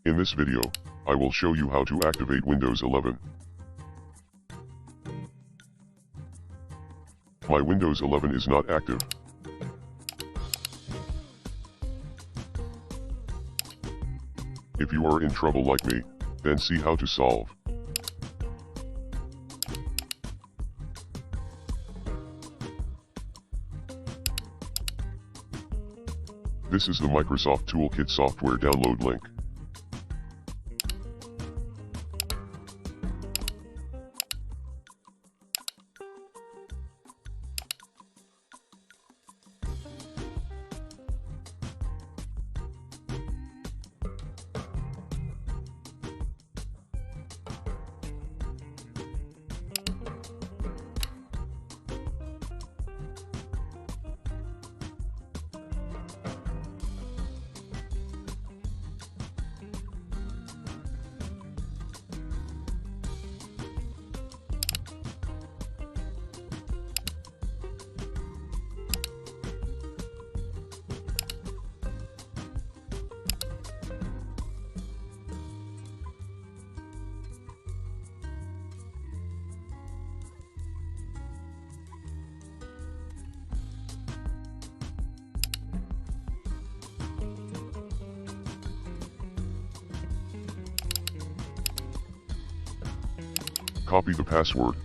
In this video, I will show you how to activate Windows 11. My Windows 11 is not active. If you are in trouble like me, then see how to solve. This is the Microsoft Toolkit software download link. Copy the password.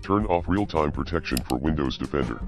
Turn off real-time protection for Windows Defender.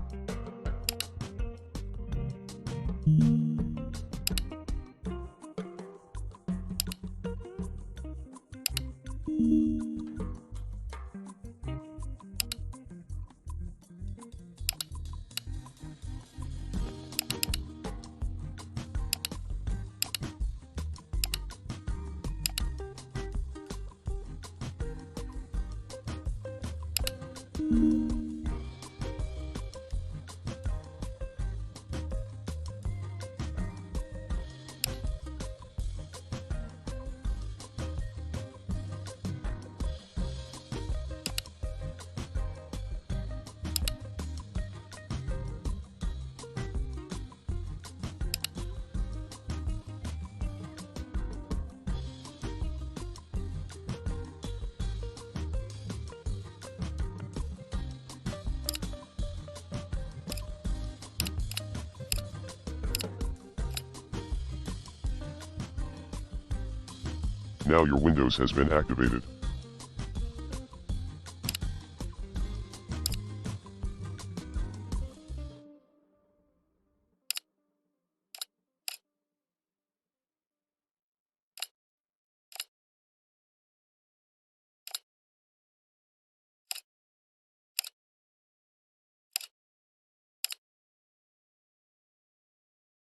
Now your Windows has been activated.